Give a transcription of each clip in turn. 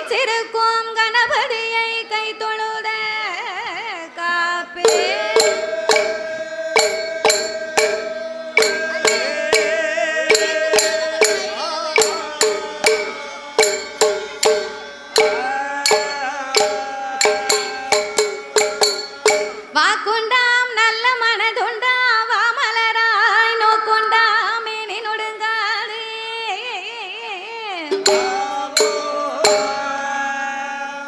வீச்சிருக்கும் கணபதியை கை தொழுத காப்பே வாக்குண்டாம் நல்ல மனதுண்டாம் வாமலராய் நோக்குண்டாம் மேனி நொடுங்காது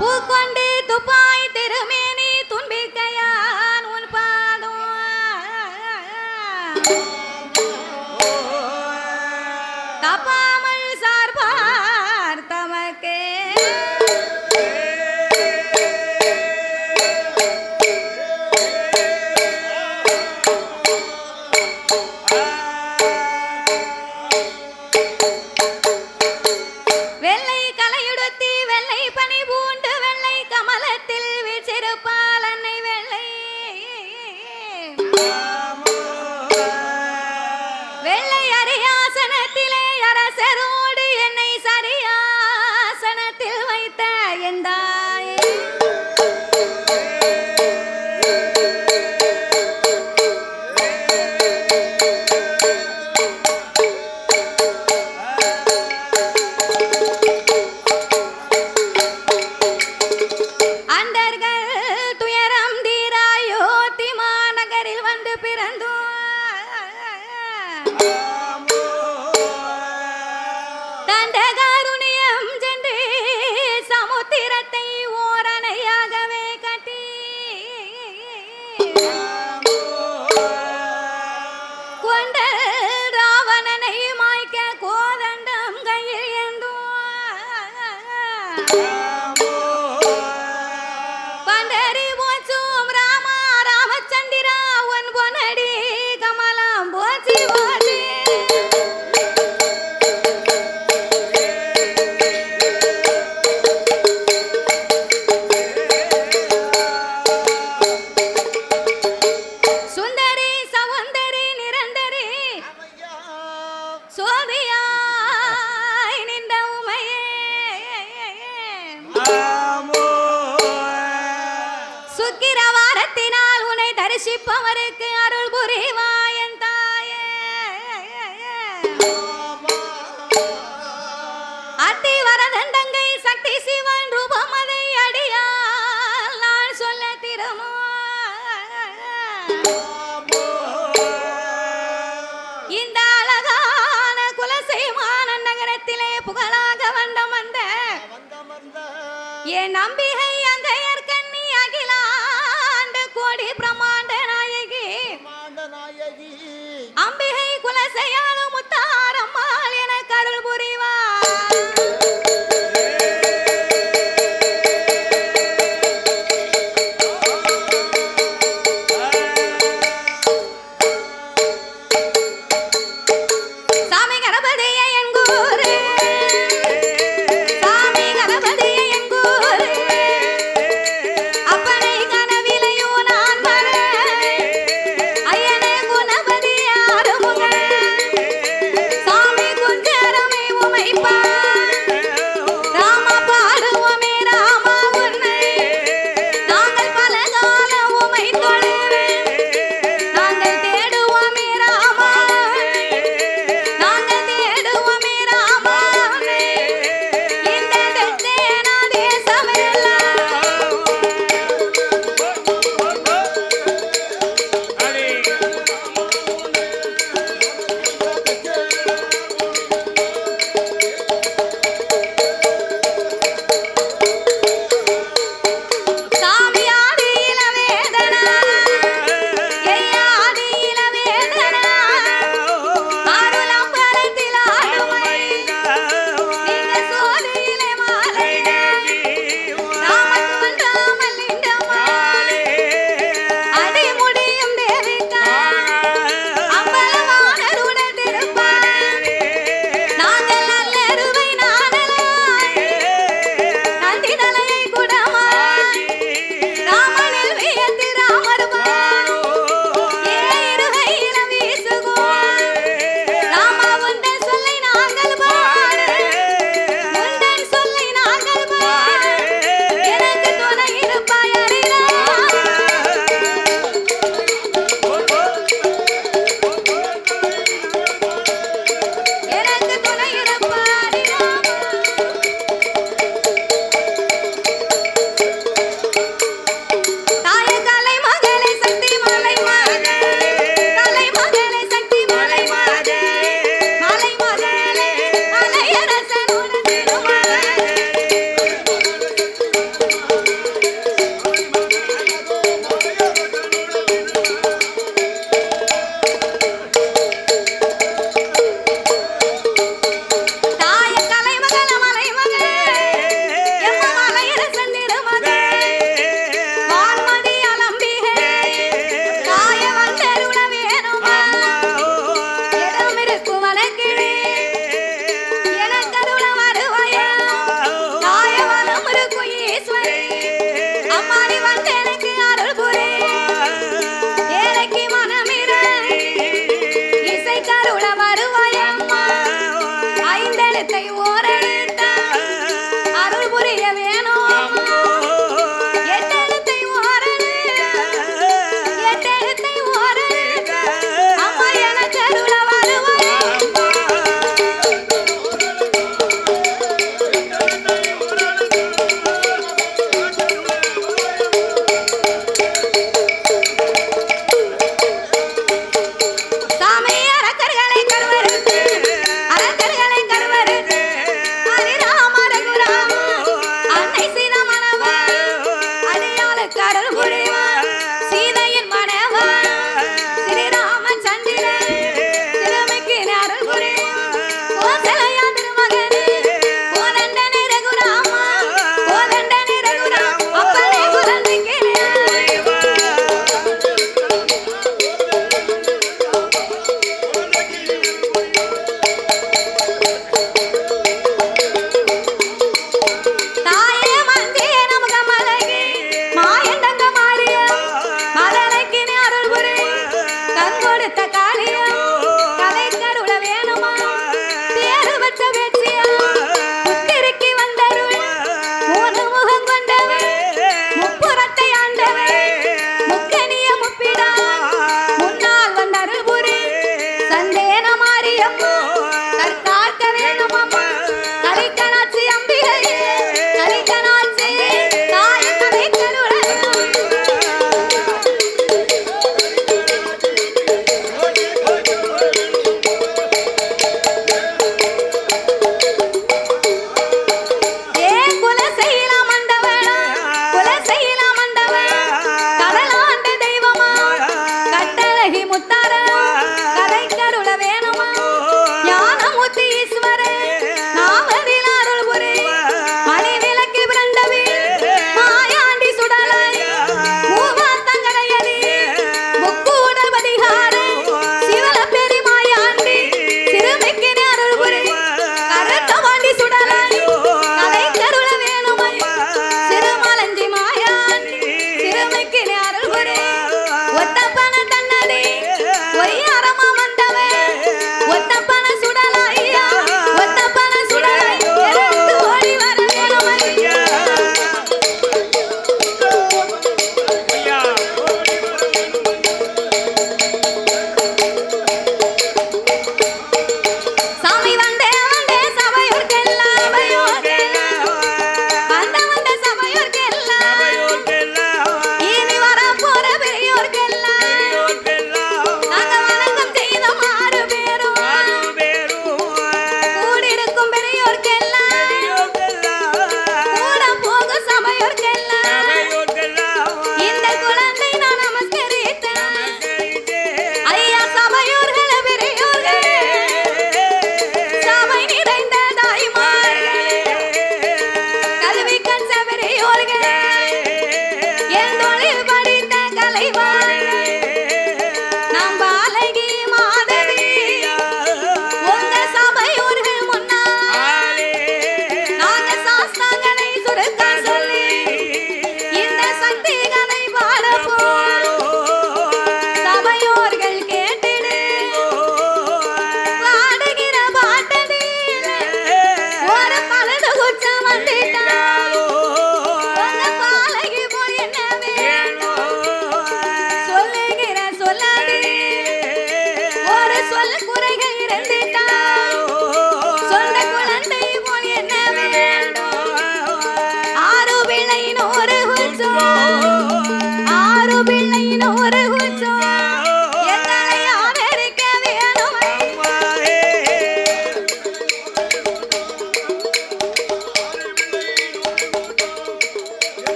பூக்கொண்டு துப்பாய் திருமேனி துன்பிக்கையான் உன் பாதம் தப்பாமல் சார்பார் தமக்கே வெள்ளை கலையுடுத்தி வெள்ளை பனி பூண்டு வெள்ளை கமலத்தில் வீச்சிருப்பால் அன்னை வெள்ளை வெள்ளை அரியாசனத்திலே அரசரோடு என்னை சரியாசனத்தில் வைத்த எந்தாயே அண்டர்கள் துயரம் தீராயோ திமாநகரில் வந்து பிறந்தோ தண்டகாருணியம் சென்று சமுத்திரத்தை ஓரணையாகவே கட்டி கொண்ட ராவணனை மாய்க்க கோதண்டம் கையில் ஏந்தோ பண்டரி போச்சும் ராமா ராமச்சந்திரா உன் பொன்னடி கமலம் போச்சு போச்சு சுந்தரி சவுந்தரி நிரந்தரி சோதியாய் நின்ற உமையே சுக்கிரவாரத்தினால் உன்னை தரிசிப்பவருக்கு அருள் புரிவாயன் தாயே அத்தி வரதண்டங்கை சக்தி சிவன் ரூபம் அதை அடியால் நான் சொல்ல திருமோ இந்த அழகான குலசைமான நகரத்திலே புகழாக வந்தம் வந்த என் நம்பிகை அங்கையர் கண்ணி அகிலாண்ட கோடி பிரமாண்ட நாயகி அம்பிகை குலசையாளு முத்தாரம்மாள் என கருள் புரிவா சாமி கணபதியை என் கூறு சாமி கணபதியை என் கூறு அப்பனை கனவிலையோ நான் அருள் புரிவார் சீதையின் மனைவார் ஸ்ரீராமச்சந்திரன் திருமிக்கு அருள் புரிவார் கோசலையா திருமகனே கோதண்டனை ரகுராமா கோதண்டனை ரகுராம் அப்பனே குழந்தைக்கு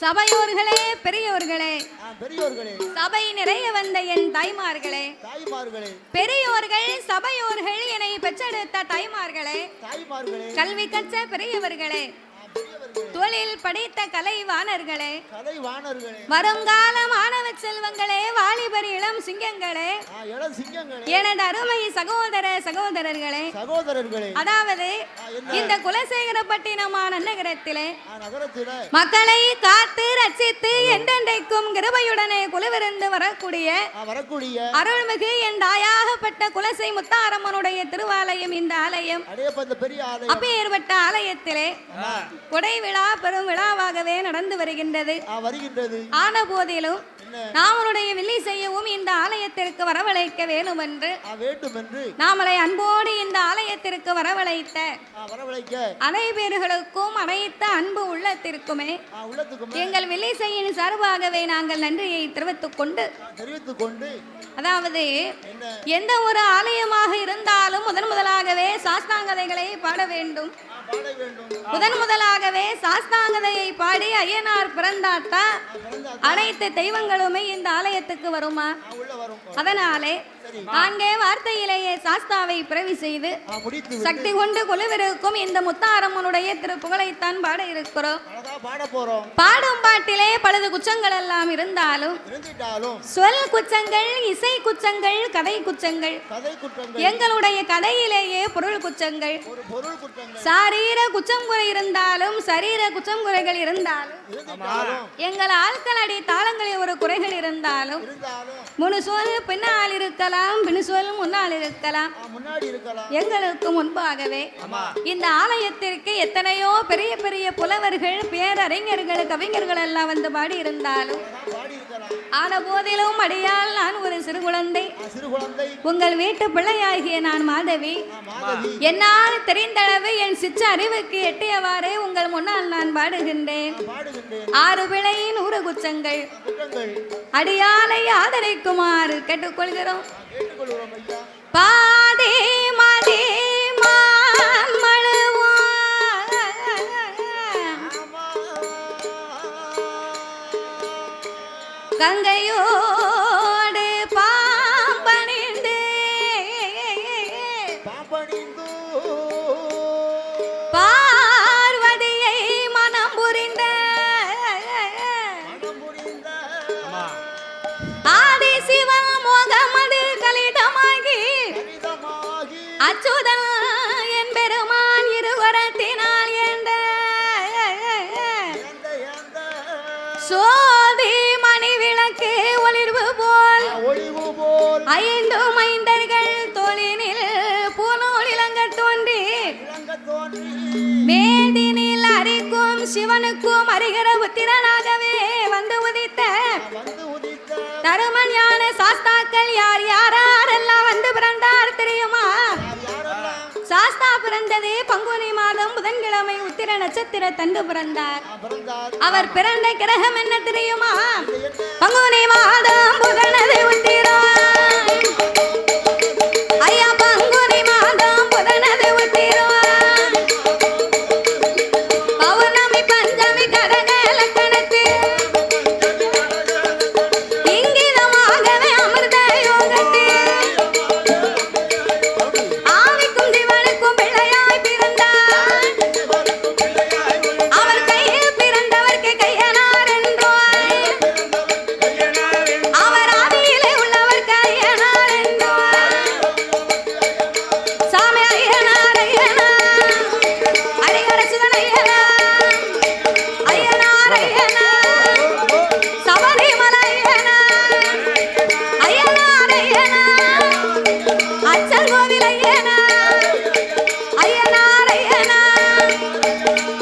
சபையோர்களே பெரியோர்களே சபை நிறைய வந்த என் தாய்மார்களே பெரியோர்கள் சபையோர்கள் என்னை பெற்றெடுத்த தாய்மார்களே கல்வி கற்ற பெரியவர்களே தொழில் படித்த கலைவாணர்களே வருங்கால மாணவ செல்வங்களே வாலிபர் இளம் சிங்கங்களே எனது அருமை சகோதர சகோதரர்களே அதாவது இந்த குலசேகரப்பட்டினமான நகரத்திலே மக்களை காத்து ரட்சித்து என்றென்றைக்கும் கிருபையுடனே குழுவிருந்து வரக்கூடிய அருள்மிகு என் தாயாகப்பட்ட குலசை முத்தாரம்மனுடைய திருவாலயம் இந்த ஆலயம் அப்பேற்பட்ட ஆலயத்திலே கொடை விழா பெரும் விழாவாகவே நடந்து வருகின்றது. ஆன போதிலும் நாமளுடைய வில்லி செய்யவும் இந்த ஆலயத்திற்கு வரவழைக்க வேண்டும் என்று நாமளை அன்போடு இந்த ஆலயத்திற்கு வரவழைத்த அனைவர்களுக்கும் அனைத்த அன்பு உள்ளத்திற்குமே எங்கள் வில்லி செய்யின் சார்பாகவே நாங்கள் நன்றியை தெரிவித்துக் கொண்டு அதாவது எந்த ஒரு ஆலயமாக இருந்தாலும் முதலாகவே சாஸ்தாங்கதைகளை பாட வேண்டும். முதலாகவே சாஸ்தாங்கதையை பாடி ஐயனார் பிறந்தாத்தா அனைத்து தெய்வங்களுமே இந்த ஆலயத்துக்கு வருமா. அதனாலே அங்கே வார்த்தையிலேயே சாஸ்தாவை பிறவி செய்து சக்தி கொண்டு கொலுவிருக்கும் இந்த முத்தாரம்மனுடைய திருப்புகழைத்தான் பாட இருக்கிறோம். பாடும் பாட்டிலே பலது குச்சங்கள் எல்லாம் இருந்தாலும் சொல் குச்சங்கள், இசை குச்சங்கள், கதை குச்சங்கள், எங்களுடைய கதையிலேயே பொருள் குச்சங்கள். சாரீர குச்சம் குறை இருந்தாலும் சரீர குச்சம் குறைகள் இருந்தாலும் எங்கள் ஆட்கள் அடி தாளங்களில் ஒரு குறைகள் இருந்தாலும் முழு சொல் பின்னால் இருக்கலாம், பின் சொல் முன்னால் இருக்கலாம். எங்களுக்கு முன்பாகவே இந்த ஆலயத்திற்கு எத்தனையோ பெரிய பெரிய புலவர்கள், பேரறிஞர்கள், கவிஞர்கள் எல்லாம் வந்து பாடி இருந்தாலும் ஆன போதிலும் அடியால் நான் ஒரு சிறு குழந்தை, உங்கள் வீட்டு பிள்ளையாகிய நான் மாதவி. என்னால் தெரிந்தளவு என் சிச்ச அறிவுக்கு எட்டியவாறு உங்கள் முன்னால் நான் பாடுகின்றேன். 6 பிழை 100 குச்சங்கள் அடியாலை ஆதரிக்குமாறு கேட்டுக்கொள்கிறோம். பாதே மதே கங்கையோடு பாம்பணிந்து பார்வதியை மனம் புரிந்த ஆதி சிவன் மோகமது கலிதமாகி அச்சுதன் என் பெருமான் இருவரத்தினால் என்ற சோதி மணி விளக்கு ஒளிர்வு போல் 5 மைந்தர்கள் தோளினில் பூநூல் இளங்க தோன்றி மேதினில் அரிக்கும் சிவனுக்கும் அறிகிற புத்திரனாகவே வந்து உதித்த தருமஞான சாஸ்தாக்கள் யார் யாரெல்லாம் வந்து பிறந்தார் தெரியுமா? சாஸ்தா பிறந்தது பங்குனி மாதம் புதன்கிழமை உத்திர நட்சத்திர தண்டு பிறந்தார். அவர் பிறந்த கிரகம் என்ன தெரியுமா? பங்குனி மாதம் புதனது உத்திரம். ஐயா பங்குனி மாதம் புதனது உத்திரம். பௌர்ணமி பஞ்சமி கடக லக்கணத்தில் இங்கிதமாகவே அமிர்த யோகத்தில் ஆவிக்கும் திவனுக்கும் பிள்ளையாய் பிறந்தார். அவர் கையில் பிறந்தவர்க்கு கையனார் என்றார். அவர் ஆதியிலே உள்ளவர் கையனார் என்றார். சாமி ஐயனார் ஐயனார் அரிகர சிவன் ஐயனார் ஐயனார் ஐயனார் சபரிமலை ஐயனார் ஐயனார் ஐயனார் அச்சல் கோவில் ஐயனார் ஐயனார் ஐயனார்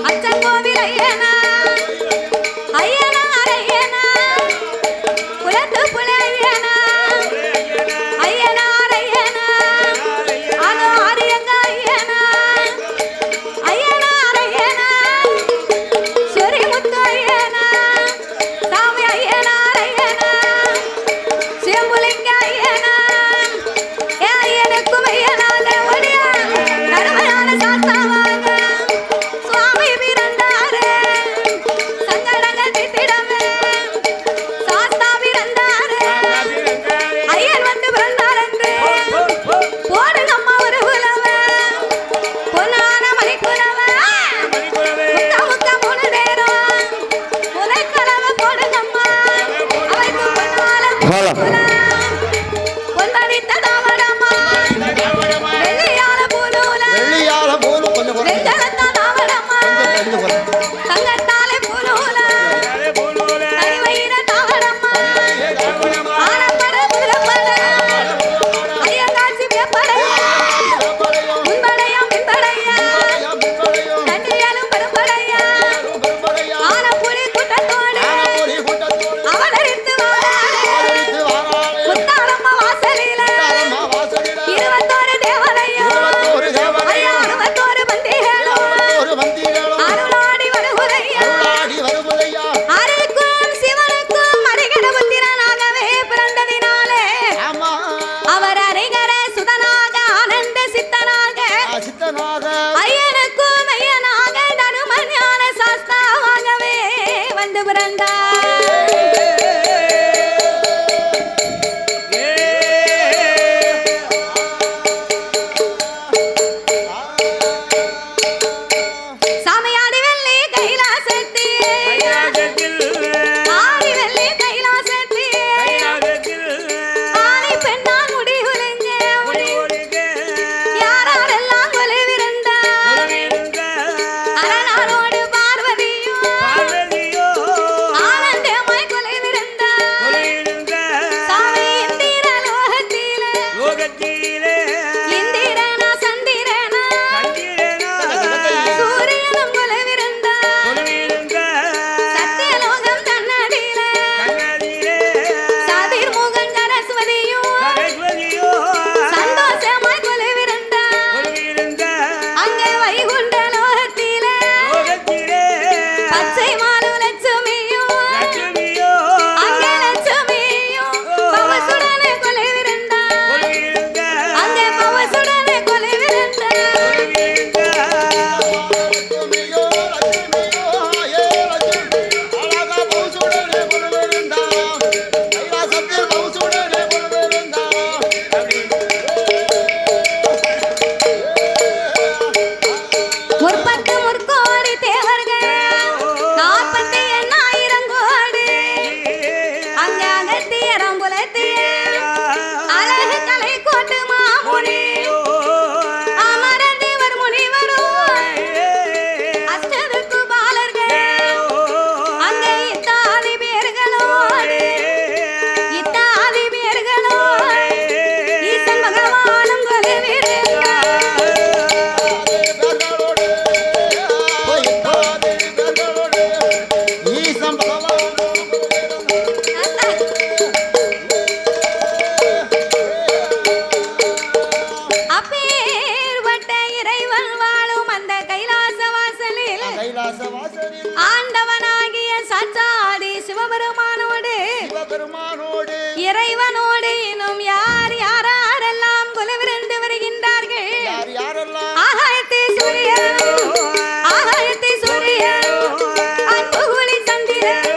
அச்சல் கோவில் ஐயனார் ஐயனார் ஐயனார் குலத்து புலை ஐயனார் ஐயனார் ஐயனார் அதோ ஆரியங்க ஐயனார் ஐயனார் ஐயனார் சொரிமுத்து ஐயனார் சாமி ஐயனார் ஐயனார் சிவம்புலிங்க ஐயனார் ஐயனுக்கும் ஐயனாக ஒடியா கருமையான சாஸ்தாவாக சுவாமி பிறந்தாரு. சங்கடங்கள் திட்டிடமே சாஸ்தா பிறந்தாரு. ஐயன் வந்து பிறந்தார் என்று போடுங்கம்மா ஒரு புலவன் பொன்னான மணிக்குலவன் முக்க முக்க 3 நேரம் முளைக்கலவை போடுங்கம்மா அவருக்கு பொன்னால பொன்படித்த தாவடம்மா வெள்ளியான பூநூல வெங்கலத்த தாவடம்மா தங்கத்தாலே பூநூல தனிவயிற தாவடம்மா ஆனப்பட புதுரப்பட ஐயங்காட்சி வேப்படைய முன்படையம் பின்படைய தண்டியலும் பெரும்படைய புலத்திய ரம்புலத்திய அழகு கலை கோட்டு மாமுனி அமரதேவர் முனிவரும் அஷ்டருக்கு பாலர்கள் அங்கே இத்தாதி பேர்களோடு ஈசன் பகவானும் ஆண்டவனாகிய சாட்சாதி சிவபெருமானோடு இறைவனோடு இன்னும் யார் யாரெல்லாம் குலவிருந்து வருகின்றார்கள் ஆகாயத்தை சூரியன் அன்புகுளி சந்திரன்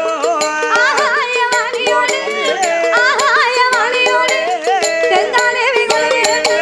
ஆகாயவாணியோடு தென்காலேவி குலவிருந்து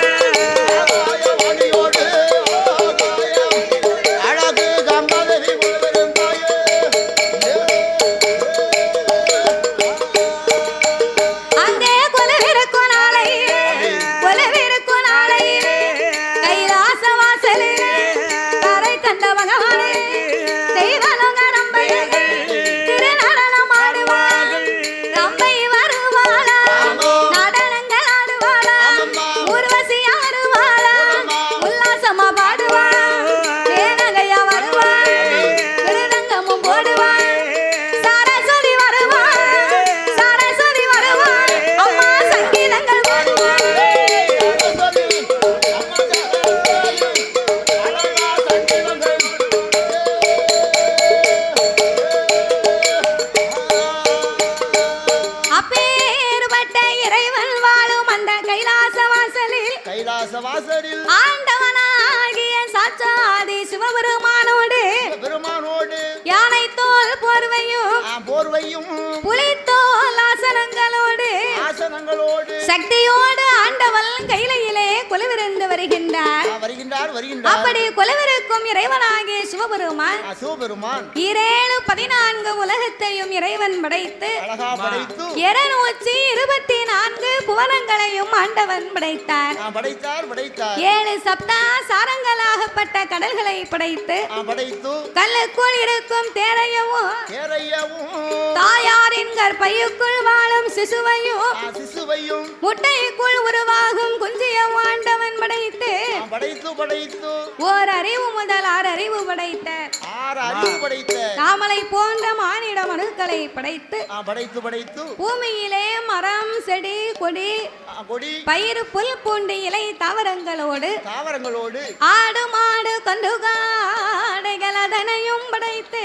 ஆண்டவனாகிய சாட்சாதி சிவபெருமானோடு யானை தோல் போர்வையும் புலித்தோல் ஆசனங்களோடு சக்தியோடு ஆண்டவன் கையிலே குலவிருந்து வருகின்றார். அப்படி குலவிருக்கும் இறைவனாகிய சிவபெருமான் 714 உலகத்தையும் இறைவன் படைத்து 224 புவனங்களையும் ஆண்டவன் படைத்தார். 7 சப்தா சாரங்களாகப்பட்ட கடல்களை படைத்து கல்லுக்குள் இருக்கும் தேரையவும் தாயாரின் கற்பையுக்குள் வாழும் சிசுவையும் முட்டைக்குள் உருவாகும் குஞ்சியம் ஆண்டவன் படைத்து ஓர் அறிவு முதல் 6 அறிவு படைத்த தாமலை போன்ற மானிட மனுக்களை படைத்து பூமியிலே மரம் செடி கொடி பயிர் புல் பூண்டு இலை தாவரங்களோடு ஆடு மாடு கண்டுகாடைகள் அதனையும் படைத்து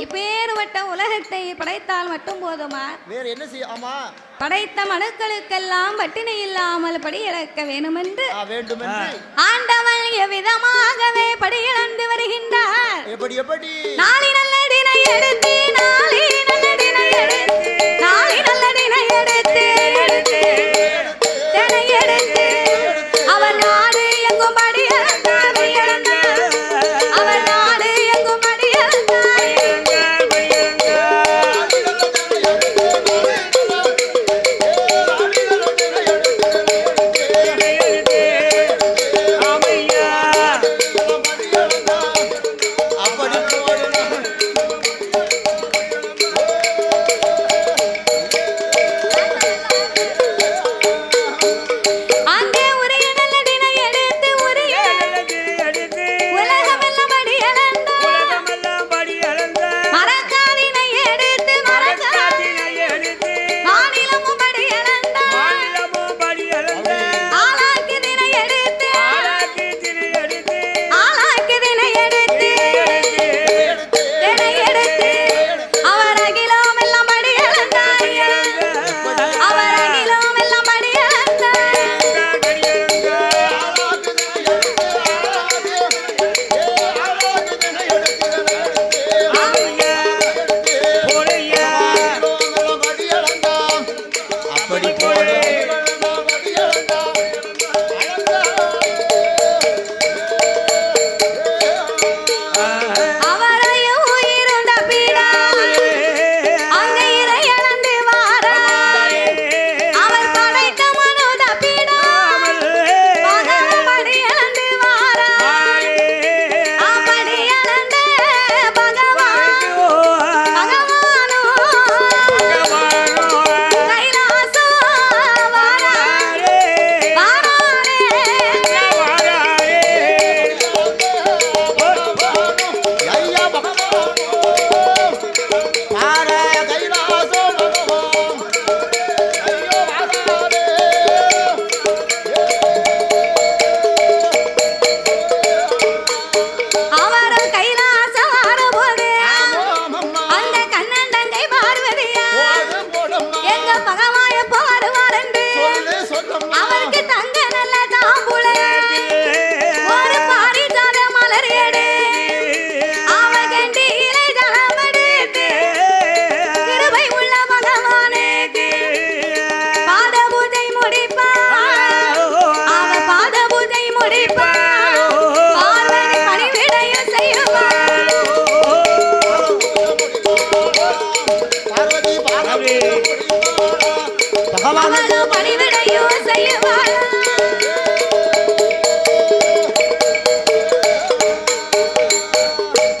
இப்பேற்பட்ட உலகத்தை படைத்தால் மட்டும் போதுமா? வேறு என்ன செய்யாமா? படைத்த மனுக்களுக்கெல்லாம் வட்டினை இல்லாமல் படியிழக்க வேண்டுமென்று ஆண்டவன் எவ்விதமாகவே படியிழந்து வருகின்றார். எப்படி நாளை நல்லடினை எடுத்து அவர் நாடு எங்கும் பகவானுக்கு பணிவிடையோ செய்வாளா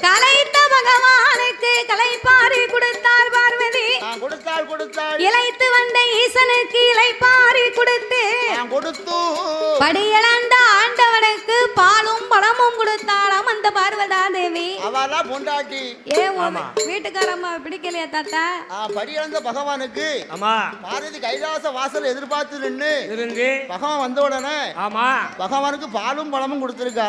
கலைத்த பகவானுக்கு கலைப்பாரி கொடுத்தாள் பார்வதி இளைத்து வந்த ஈசனுக்கு இளைப்பாரி கொடுத்து படியிழந்த ஆண்டவனுக்கு பாலும் பழமும் கொடுத்தாளாம் அந்த பார்வதா தேவி. பொண்டாட்டி வீட்டுக்காரம்மா பிடிக்கலையா தாத்தா? படியிழந்த பகவானுக்கு பார்வதி கைலாச வாசல் எதிர்பார்த்து நின்று பகவான் வந்த உடனே பகவானுக்கு பாலும் பழமும் கொடுத்திருக்கா.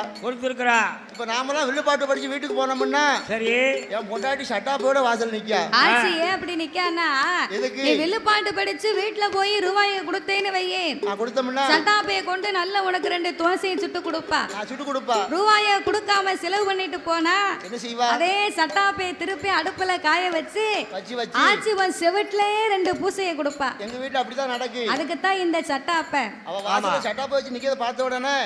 இப்ப நாமெல்லாம் வில்லுப்பாட்டு படிச்சு வீட்டுக்கு போனோம்னா சரி என் பொண்டாட்டி சட்டாப்போட வாசல் நிக்கா. ஆச்சி ஏன் அப்படி நிக்கானா? நீ வில்லுப்பாட்டு படிச்சு வீட்டுல போய் ரூபாயை கொடுத்தேன்னு வையே, கொடுத்தோம்னா சட்டாப்பைய கொண்டு நல்ல உனக்கு 2 தோசையை சுட்டு கொடுப்பா. ரூபாயை கொடுக்காம செலவு பண்ணிட்டு போனா என்ன செய்வா? அதே சட்டாப்பைய திருப்பி அடுப்புல காய வச்சு ஆச்சி உன் செவட்லயே 2 பூசையை கொடுப்பா. எங்க வீட்டுல அப்படிதான் நடக்கு. அதுக்குத்தான் இந்த சட்டாப்பை. அவ வாசல்ல சட்டாப்பை வச்சு நிக்கிறத பார்த்த உடனே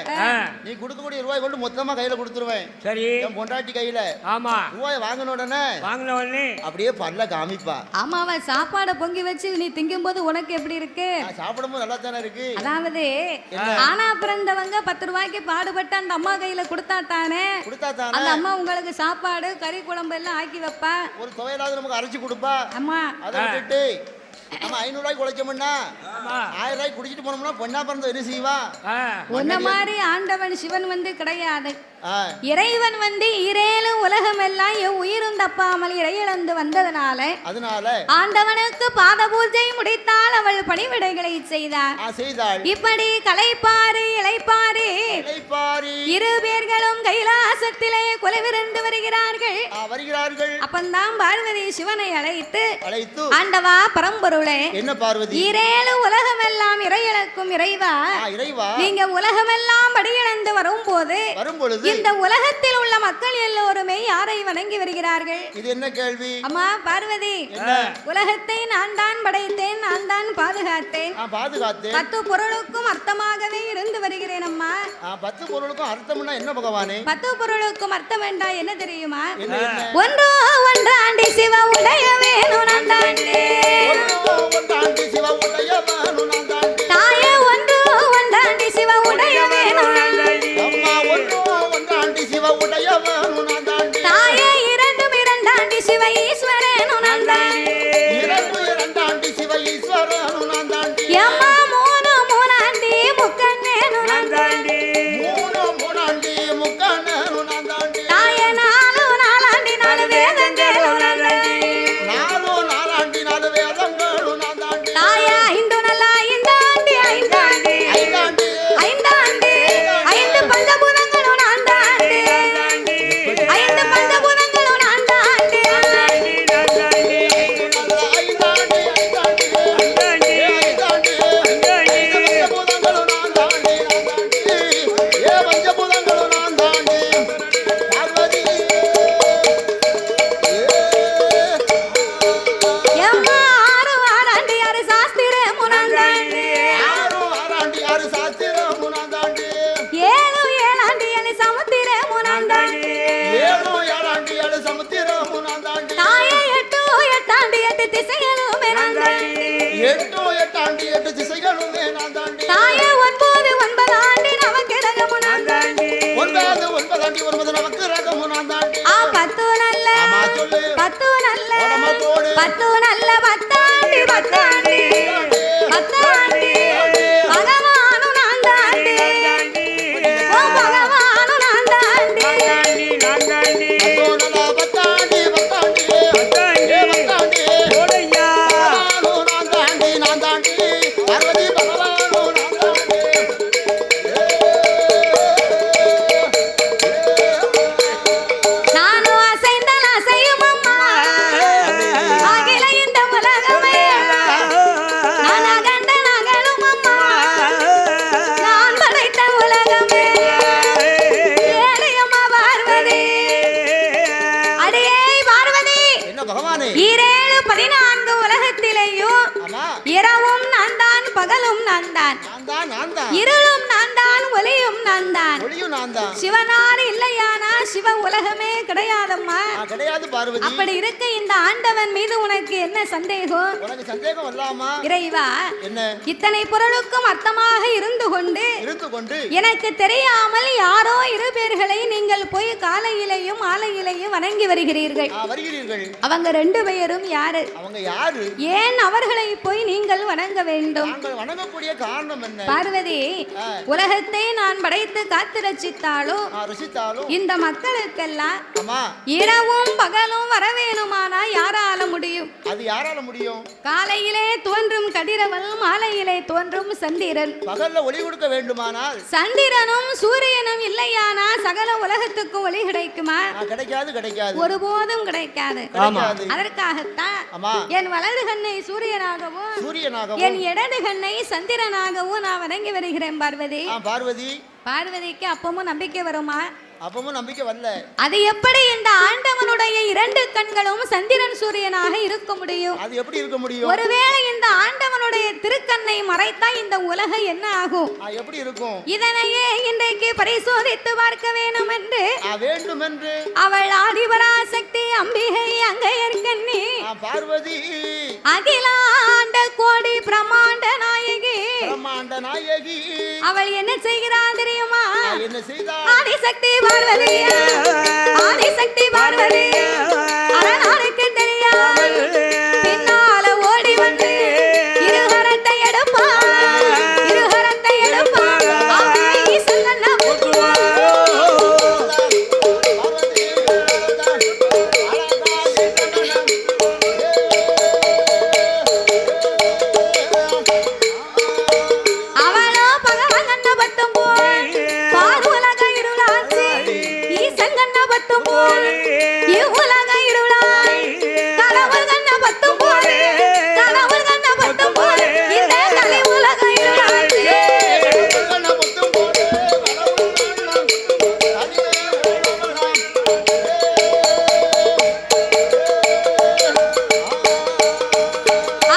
நீ கொடுக்கக்கூடிய ரூபாய் கொண்டு மொத்தமா கையில கொடுத்துருவேன். சரி என் பொண்டாட்டி கையில ரூபாய் வாங்கின உடனே அப்படியே பல்ல காமிப்பா. ஆமா, அவன் சாப்பாடை பொங்கி வச்சு நீ திங்கும் போது உனக்கு எப்படி இருக்கு? சாப்பிடும்போது நல்லா தானே இருக்கு. அதாவது ஆனா பிறந்தவங்க 10 ரூபாய்க்கு பாடுபட்டு அந்த அம்மா கையில கொடுத்தா தானே அந்த அம்மா உங்களுக்கு சாப்பாடு கறி குழம்பு எல்லாம் ஆக்கி வைப்பா. ஒரு துவையலாவது நமக்கு அரைச்சு கொடுப்பா. அம்மா அதை விட்டுட்டு நம்ம 500 ரூபாய்க்கு உழைச்சோம்னா 1000 ரூபாய்க்கு குடிச்சிட்டு போனோம்னா பொண்ணா பிறந்த என்ன செய்வா? உன்ன மாதிரி ஆண்டவன் சிவன் கிடையாது. இறைவன் ஈரேழு உலகம் எல்லாம் உயிரும் தப்பாமல் இறையிழந்து வந்ததனால ஆண்டவனுக்கு பாத பூஜை முடித்தால் அவள் பணிவிடைகளை செய்தாள். இப்படி கலைப்பாரி இளைப்பாரி இரு பேர்களும் கைலாசத்திலே கொலைவிருந்து வருகிறார்கள். அப்பந்தான் பார்வதி சிவனை அழைத்து ஆண்டவா பரம்பொருளே, என்ன பார்வதி, ஈரேழு உலகம் எல்லாம் இறையிழக்கும் இறைவா, நீங்க உலகமெல்லாம் படியிழந்து வரும்போது இந்த உலகத்தில் உள்ள மக்கள் எல்லோருமே யாரை வணங்கி வருகிறார்கள்? இது என்ன கேள்வி? அம்மா பார்வதி, உலகத்தை நான் தான் படைத்தேன், நான் தான் பாதுகாத்தேன். 10 பொருளுக்கும் அர்த்தமாகவே இருந்து வருகிறேன் அம்மா. 10 பொருளுக்கும் அர்த்தம்னா என்ன பகவானே? 10 பொருளுக்கும் அர்த்தம் வேண்டாம் என்ன தெரியுமா? ஒன்றோ ஒன்றாண்டி சிவ உடைய வேணும் நான் தாண்டி, தாயே ஒன்றோ ஒன்றாண்டி சிவ உடைய வேணும் தாயே, 2 2ஆண்டி சிவ ஈஸ்வரனு நான் தாண்டி, அம்மா 3 3ஆண்டி முக்கண்ணேனு நான் தாண்டி, தாயே 4 4ஆண்டி 4 வேதங்களு நான் தாண்டி, தாயே 5 நல்ல 5ஆண்டி 5 பஞ்சபூதங்களு நான் தாண்டி, 5 பஞ்சபூதங்களு நான் தாண்டி, எம்மா 6 6ஆண்டி 6 சாஸ்திரமு நான் தாண்டி, 7 7ஆண்டி 7 சமுத்திரமு நான் தாண்டி, தாயே 8 8ஆண்டி 8 திசைகளுமே நான் தாண்டி, தாயே 9 9ஆண்டி நவக்கிரகமு நான் தாண்டி, 10 நல்ல 10 நல்ல 10 நல்ல 10ஆண்டி 10ஆண்டி 10ஆண்டி பகவானு நான் தாண்டி, ஓ பகவானு நான் தாண்டி, நானும் அசைந்தால் அசையும் அம்மா ஆகில இந்த உலகமே, நான் அகண்ட நகலும் அம்மா நான் படைத்த உலகமே, ஏழையம்மா பார்வதி, அடியே பார்வதி, என்ன பகவானே? ஈரேழு 14 உலகத்திலேயும் இரவும் நான் தான் பகலும் நான் தான், நான் தான், இருளும் நான் தான், ஒளியும் நான் தான், ஒளியும் நான் தான். சிவனார் இல்லையானா சிவ உலகமே கிடையாதம்மா. கிடையாது பார்வதி. அப்படி இருக்க இந்த ஆண்டவன் மீது உனக்கு என்ன சந்தேகம்? உனக்கு சந்தேகம் வரலாமா? இறைவா, என்ன இத்தனை பொருளுக்கும் அர்த்தமாக இருந்து கொண்டு எனக்கு தெரியாமல் யாரோ இரு பேர்களை நீங்கள் போய் காலையிலேயும் மாலையிலேயும் வணங்கி வருகிறீர்கள். அவங்க ரெண்டு பேரும் யாரு? அவங்க யாரு? ஏன் அவர்களை போய் நீங்கள் வணங்க வேண்டும்? வணங்கக்கூடிய காரணம் என்ன? பார்வதி, உலகத்தை நான் படைத்து காத்து ரசித்தாலும் இந்த மக்களுக்கெல்லாம் இரவும் பகலும் வர வேணுமானா யாரால முடியும்? அது யாரால முடியும்? காலையிலே தோன்றும் கதிரவன், மாலையிலே தோன்றும் சந்திரன். பகல்ல ஒளி கொடுக்க வேண்டுமானால் சந்திரனும் சூரியனும் இல்லையானா சகல உலகத்துக்கு ஒளி கிடைக்குமா? கிடைக்காது, கிடைக்காது, ஒருபோதும் கிடைக்காது. அதற்காகத்தான் என் வலது கண்ணை சூரியனாகவும் என் இடது கண்ணை சந்திரனாகவும் நான் வணங்கி வருகிறேன். பார்வதி, பார்வதிக்கு அப்பமும் நம்பிக்கை வருமா? அப்பமும் நம்பிக்கை வரல. அது எப்படி இந்த ஆண்டவனுடைய இரண்டு கண்களும் சந்திரன் சூரியனாக இருக்க முடியும்? அது எப்படி இருக்க முடியும்? ஒருவேளை இந்த ஆண்டவனுடைய திருக்கண்ணை மறைத்தா இந்த உலகம் என்ன ஆகும்? எப்படி இருக்கும்? இதனையே இன்றைக்கு பரிசோதித்து பார்க்க வேண்டும் என்று அவள் ஆதிபராசக்தி அம்பிகை அங்கையர்கண்ணி பார்வதி அகிலாண்ட கோடி பிரம்மாண்ட நாயகி அவள் என்ன செய்கிறாள் தெரியுமா? ஆதிசக்தி பார்வதி, ஆதிசக்தி பார்வதி அரணாருக்கு தெரியாமல் பின்னால ஓடி வந்து இருகரத்தை எடுப்பா, இருகரத்தை எடுப்பா, சங்கண்ணா புத்துவா. அவளோ பகவான் கண்ண பத்தும் போய் பார் உலக இருளாச்சு, ஈசன் கண்ண பத்தும் போய் இவ்வுலக இருளாய், கடவுள் கண்ண பத்தும் போய், கடவுள் கண்ண பத்தும் போய் இந்த கலி உலக இருளாச்சு.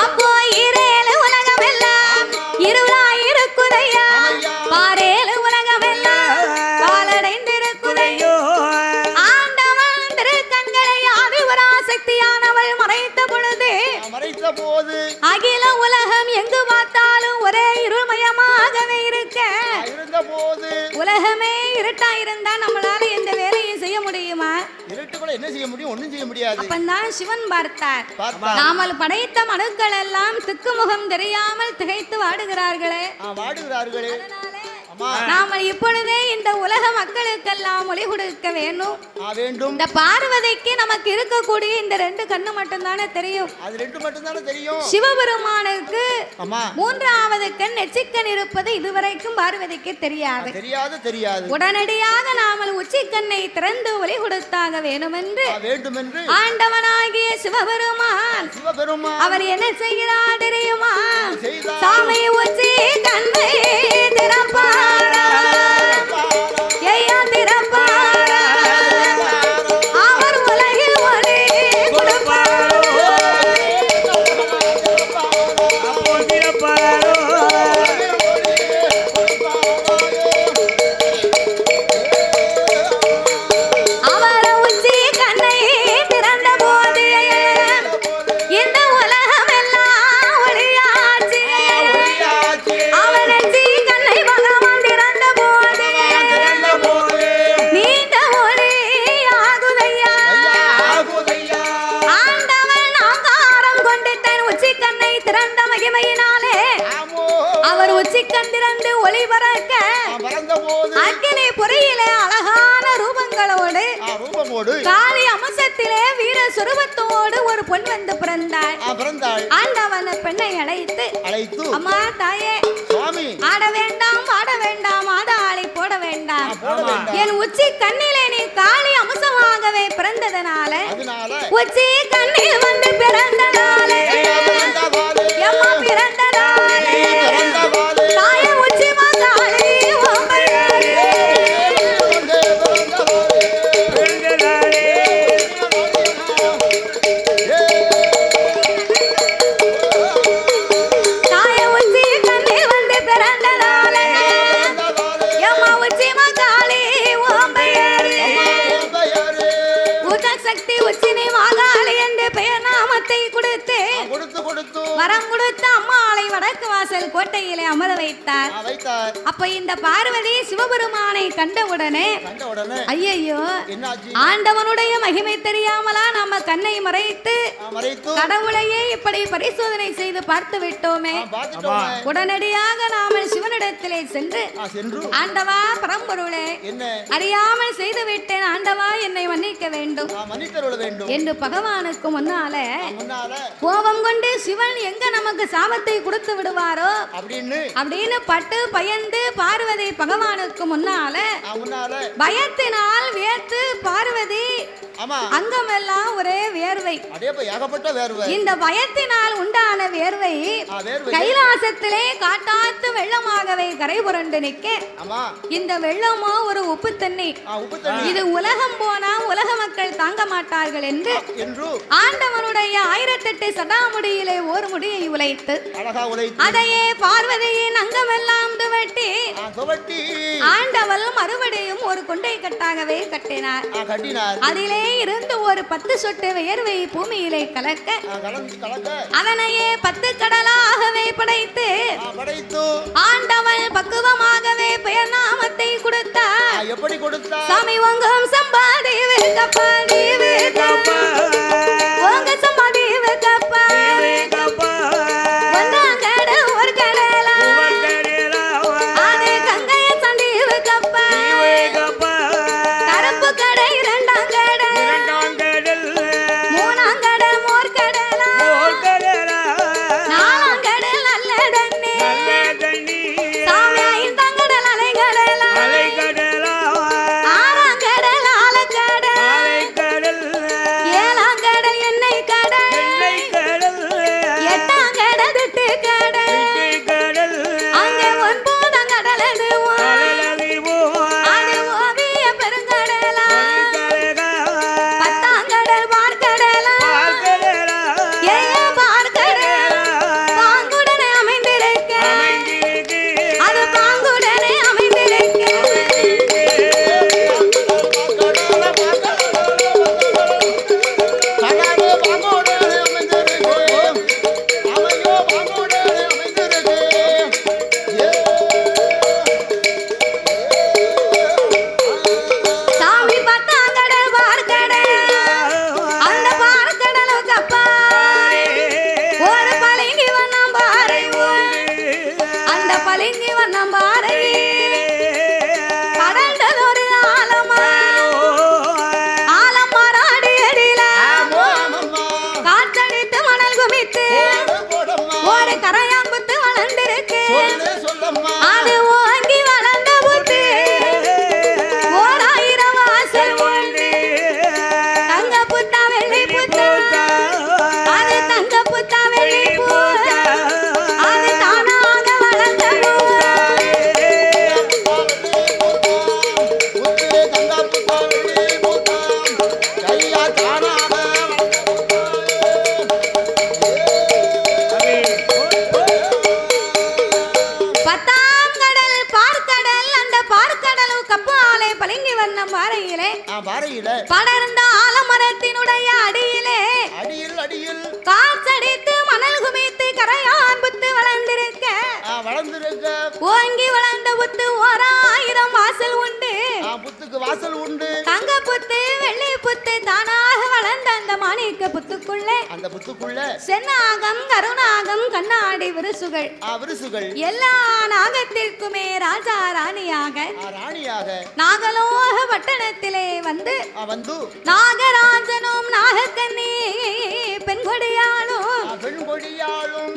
அப்போ இரேழு உலகம் எல்லாம் இருளாய் இருக்குதையா, பாரேழு உலகம் எல்லாம் பாலடைந்திருக்குதையோ. ஆண்டவன் திருக்கண்களை ஆதிபராசக்தியானவள் மறைத்த போது அகில உலகம் எங்கு பார்த்தாலும் ஒரே இருள்மயமாகவே இருக்க, உலகமே இருட்டா இருந்தா நம்மளால எந்த வேலையும் செய்ய முடியுமா? இருட்டுக்குள்ள என்ன செய்ய முடியும்? ஒண்ணும் செய்ய முடியாது. அப்பந்தான் சிவன் பார்த்தார். நாமல் படைத்த மனுக்கள் எல்லாம் திக்குமுகம் தெரியாமல் திகைத்து வாடுகிறார்களே. நாம இப்பொழுதே இந்த உலக மக்களுக்கெல்லாம் ஒளி கொடுக்க வேண்டும். இந்த பார்வதிக்கு நமக்கு இருக்கக்கூடிய இந்த ரெண்டு கண்ணு மட்டும் தானே தெரியும். சிவபெருமானுக்கு மூன்றாவது கண் நெற்றிக்கண் இருப்பது இதுவரைக்கும் பார்வதிக்கு தெரியாது. உடனடியாக நாமல் உச்சிக்கண்ணை திறந்து ஒளி கொடுத்தாக வேண்டும் என்று ஆண்டவனாகிய சிவபெருமான் அவர் என்ன செய்கிறார் தெரியுமா? சாமி உச்சி கண்ணை திறப்பார், அவர் உலகில் ஒளி கொடுப்பார். அவர் உச்சி கண்ணை திறந்த போது இந்த உலகம் எல்லாம் ஒளியாச்சு. அவர் நெற்றி கண்ணை பகவான் திறந்த போது நீண்ட ஒளி ஆகுதையா. ஆண்டவன் ஆங்காரம் கொண்டு தன் உச்சி கண்ணை திறந்த மகிமையினாலே அவர் உச்சிக்கண் திறந்து ஒளி பறக்க அக்கினி பொறியிலே அழகான ரூபங்களோடு காளி அம்சத்திலே வீர சுரூபத்தோடு ஒரு பொன் வந்து பிறந்தாள். ஆண்டவன் பெண்ணை அழைத்து அம்மா தாயே, ஆட வேண்டாம் பாட வேண்டாம், ஆடாளை போட வேண்டாம், என் உச்சி கண்ணிலே நீ காளி அம்சமாகவே பிறந்ததனால உச்சி கண்ணில் வந்து பிறந்ததாலே எம்மா பிறந்ததாலே தாய உச்சி மகாளி தாய உச்சி கண்ணி வரம் கொடுத்த அம்மாளை வடக்கு வாசல் கோட்டையிலே அமர வைத்தார். அப்ப இந்த பார்வதி சிவபெருமானை கண்டவுடனே ஐயையோ ஆண்டவனுடைய மகிமை தெரியாமலா நம்ம கண்ணை மறைத்து கடவுளையே இப்படி பரிசோதனை செய்து பார்த்து விட்டோமே. உடனடியாக நாம சிவனிடத்திலே சென்று ஆண்டவா பரம்பொருளே அறியாமல் செய்து விட்டேன், ஆண்டவா என்னை மன்னிக்க வேண்டும் என்று பகவானுக்கு முன்னால கோபம் கொண்டு சிவன் எங்க நமக்கு சாபத்தை கொடுத்து விடுவாரோ அப்படின்னு பட்டு பயந்து பார்வதி பகவானுக்கு முன்னால பயத்தினால் வியர்த்து பார்வதி அங்கமெல்லாம் ஒரே வேர்வை. இந்த பயத்தினால் உண்டான வேர்வை கைலாசத்திலே காட்டாத்து வெள்ளமாகவே கரை புரண்டு நிற்க இந்த வெள்ளமோ ஒரு உப்பு தண்ணி. இது உலகம் போனா உலக மக்கள் தாங்க மாட்டார்கள் என்று ஆண்டவனுடைய 1008 சடாமுடியிலே ஒரு முடியை உழைத்து அதையே பார்வதியின் அங்கமெல்லாம் துவட்டி ஆண்டவள் மறுபடியும் ஒரு கொண்டை கட்டாகவே கட்டினார். அதிலே இருந்து ஒரு 10 சொட்டு வியர்வை பூமியிலே கலக்க அதனையே 10 கடலாகவே படைத்து ஆண்டவள் பக்குவமாகவே பெயர் நாமத்தை கொடுத்தார். எப்படி கொடுத்தார்? சாமி வங்கம் சம்பாதி கப்பா தேவி கப்பா வங்க சம்பாதி கப்பா வந்தாங்கட ஒரு கடலா ஆனே கங்கைய சண்டி கப்பா கருப்பு கடை இரண்டாம் கடல் மூணாம் கடல் மோர் கடலா நாலாம் கடல் நல்ல தண்ணி சாமி ஐந்தாம் கடல் அலை கடலா ஆறாம் கடல் ஆழக்கடல் ஏழாம் கடல் எண்ணெய் கடல் எட்டாம் கடல் திட்டு கடல் அங்கே 9ஆம் கடல் அது ஓவிய பெருங்கடலா 10ஆம் கடல் பார்க்கடலா ஏய பார்க்கடல் பாங்குடனே அமைந்திருக்க அது பாங்குடனே அமைந்திருக்க சாமி 10ஆம் கடல் பார்க்கடல் அந்த பார்க்கடலுக்கு அப்பால் ஒரு பளிங்கு வண்ணம் பாறை அந்த பளிங்கு வண்ணம் பாறை கடந்ததொரு ஆலமராடி அடியில காற்றடித்து மணல் குமித்து ஒரு கரையாங்குத்து வளர்ந்திருக்கு. அது ஓங்கி வளர்ந்த புத்து 1000 வாசல் உண்டு. தங்க புத்தா வெள்ளி புத்தா அது தங்க புத்தா வெள்ளி பூ அது தானாக வளர்ந்த பூ. பத்தாம் கடல் பார்க்கடல் அந்த பார்க்கடலுக்கு அப்பாலே பளிங்கு வண்ணம் பாறையிலே படர்ந்த ஆலமரத்தினுடைய அடியிலே காற்றடித்து மணல் குமித்து கரையான் புத்து வளர்ந்திருக்க ஓங்கி வளர்ந்த புத்து 1000 வாசல் உண்டு. வாசல் உண்டு தங்க புத்து வெள்ளி புத்து தானாக வளர்ந்த அந்த மாணிக்க புத்துக்குள்ள சென்னாகம் கருணாகம் கண்ணாடி விருசுகள் எல்லா நாகத்திற்குமே ராஜா ராணியாக நாகலோக பட்டணத்திலே வந்து நாகராஜனும் நாகக்கண்ணி பெண்கொடியாலும்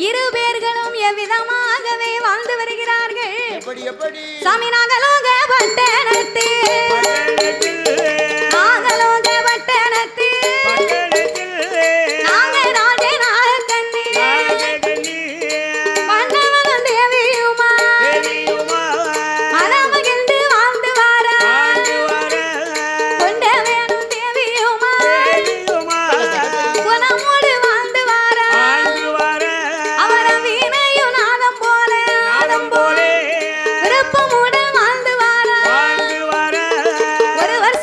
இரு பேர்களும் எவ்விதமாகவே வாழ்ந்து வருகிறார்கள். சாமி நாகலோக பட்டணத்தில் நாகராஜே நாகக்கண்ணி மன்னவனும் தேவியுமா மனமகிழ்ந்து வாழ்ந்து வார கொண்ட வேணும் தேவியுமா குணமோடு வாழ்ந்து வார அவர வீணையும் நாதம் போல விருப்பமுடன் வாழ்ந்து வார ஒருவர்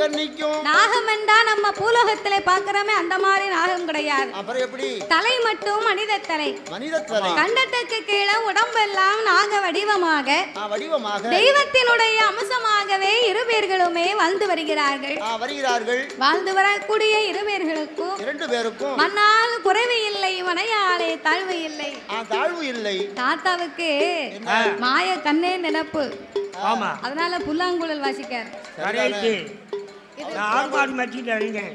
நாகக்கன்னிக்கும் நாகம் என்றா நம்ம பூலோகத்திலே பார்க்கிறோமே அந்த மாதிரி நாகம் கிடையாது. அப்புறம் எப்படி? தலை மட்டும் மனித தலை. மனித தலை. கண்டத்துக்கு கீழே உடம்பெல்லாம் நாக வடிவமாக தெய்வத்தினுடைய அம்சமாகவே இருவேர்களுமே வாழ்ந்து வருகிறார்கள். வாழ்ந்து வரக்கூடிய இருவேர்களுக்கும் 2 பேருக்கும் மண்ணால் குறைவு இல்லை, மனையாலே தாழ்வு இல்லை. தாழ்வு இல்லை. தாத்தாவுக்கு மாய கண்ணே நினைப்பு. ஆமா, அதனால புல்லாங்குழல் வாசிக்கார். ஆடு மாடு மச்சிட்டு அறிஞ்சேன்.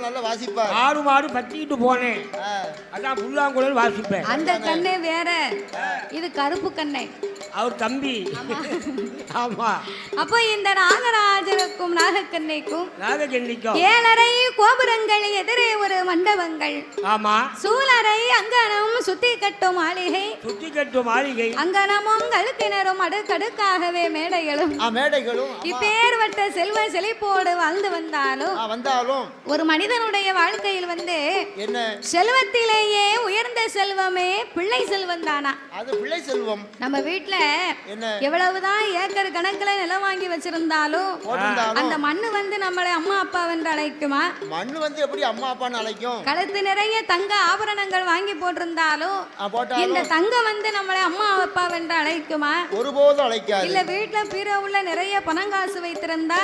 நல்லா வாசிப்பார். ஆடு மாடு பத்திக்கிட்டு போனேன், அதான் புல்லாங்குழல் வாசிப்பேன். அந்த கண்ணே வேற, இது கருப்பு கண்ணை. அவர் தம்பி. ஆமா. அப்போ இந்த நாகராஜனுக்கும் நாகக்கண்ணைக்கும் 7.5 கோபுரங்கள், எதிரே ஒரு மண்டபங்கள். ஆமா. சூழரை அங்கனம் சுத்தி கட்டும் மாளிகை. அங்கனமும் கழுத்தினரும் அடுக்கடுக்காகவே மேடைகளும். இப்பேர்வட்ட செல்வ செழிப்போடு வாழ்ந்து வந்தாலும் ஒரு மனிதனுடைய வாழ்க்கையில் என்ன செல்வத்திலேயே உயர்ந்த செல்வமே பிள்ளை செல்வம் தானா? அது பிள்ளை செல்வம். நம்ம வீட்டுல எவ்வளவுதான் ஏக்கர் கணக்குல நிலம் வாங்கி வச்சிருந்தாலும் அந்த மண்ணு நம்மளை அம்மா அப்பா என்று அழைக்குமா? மண்ணு எப்படி அம்மா அப்பான்னு அழைக்கும்? கழுத்து நிறைய தங்க ஆபரணங்கள் வாங்கி போட்டிருந்தாலும் இந்த தங்கம் நம்மளை அம்மா அப்பா என்று அழைக்குமா? ஒருபோதும் அழைக்காது. இல்ல வீட்டுல பீரோவுள்ள நிறைய பணம் காசு வைத்திருந்தா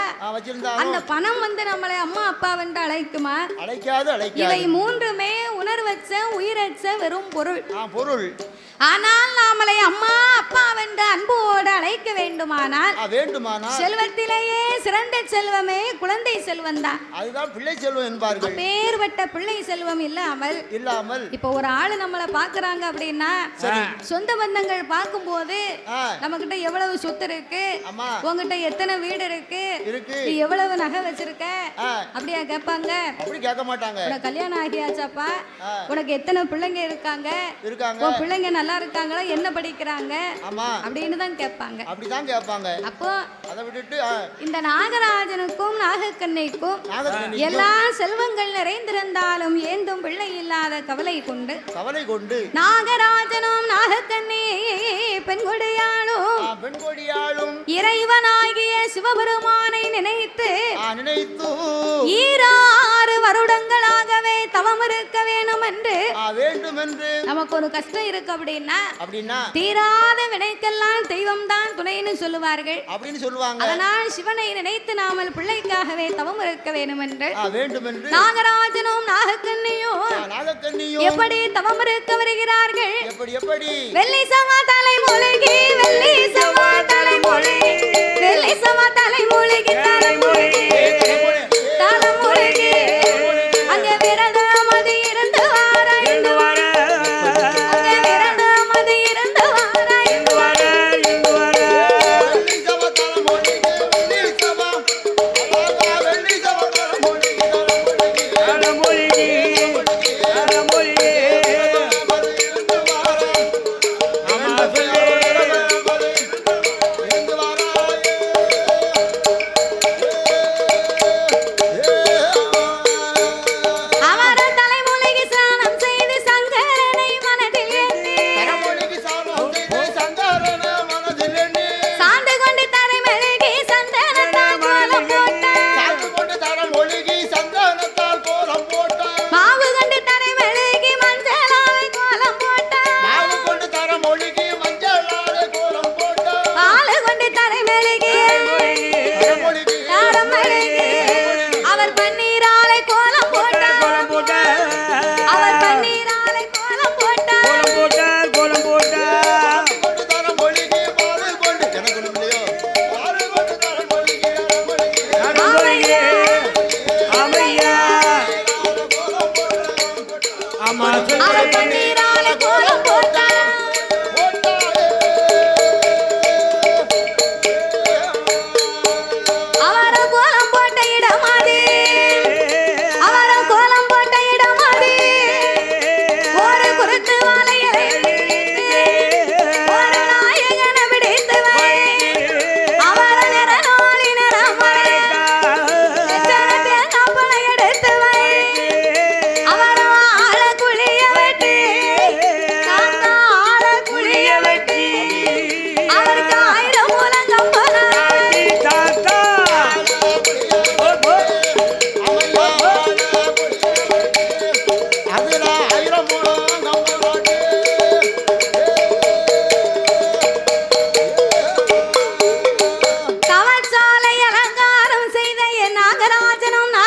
அந்த பணம் நம்மளை அம்மா அப்பா என்று அழைக்குமா? அழைக்காது. இவை மூன்றுமே உணர்வற்ற உயிரற்ற வெறும் பொருள். ஆனால் நாமளை அம்மா அப்பா வென்று அன்போடு அழைக்க வேண்டுமானால் செல்வத்திலேயே சிறந்த செல்வமே குழந்தை செல்வம் தான். அதுதான் பிள்ளை செல்வம் என்பார்கள். பேர்வட்ட பிள்ளை செல்வம் இல்லாமல் இப்ப ஒரு ஆளு நம்மளை பாக்குறாங்க அப்படின்னா சொந்த பந்தங்கள் பார்க்கும் போது நம்ம கிட்ட எவ்வளவு சொத்து இருக்கு, உங்ககிட்ட எத்தனை வீடு இருக்கு, எவ்வளவு நகை வச்சிருக்க அப்படியா கேட்பாங்க? அப்படி கேட்க மாட்டாங்க. உனக்கு கல்யாணம் ஆகியாச்சாப்பா, உனக்கு எத்தனை பிள்ளைங்க இருக்காங்க, உன் பிள்ளைங்க நல்லா இருக்காங்களா, என்ன படிக்கிறாங்க அப்படின்னு தான் கேட்பாங்க. அப்படிதான் கேட்பாங்க. அப்போ அதை விட்டுட்டு இந்த நாகராஜனுக்கும் நாகக்கண்ணைக்கும் எல்லா செல்வங்கள் நிறைந்திருந்தாலும் ஏந்தும் பிள்ளை இல்லாத கவலை கொண்டு நாகராஜனும் நாகக்கண்ணே பெண்கொடியாளும் இறைவனாகிய சிவபெருமானை நினைத்து 6 வருடங்களாகவே தவம் இருக்க வேண்டும் என்று நமக்கு ஒரு கஷ்டம் இருக்கு அப்படின்னா தீராத வினைக்கெல்லாம் தெய்வம் தான் துணைன்னு சொல்லுவார்கள். அதனால் சிவனை நினைத்து நாமல் பிள்ளைக்காகவே தவம் இருக்க வேண்டும் என்று நாகராஜனும் நாகக்கண்ணியும் எப்படி தவம் இருக்க வருகிறார்கள்? வெள்ளி சமா தலை மூழ்கி அங்கே விரதமதி இருந்து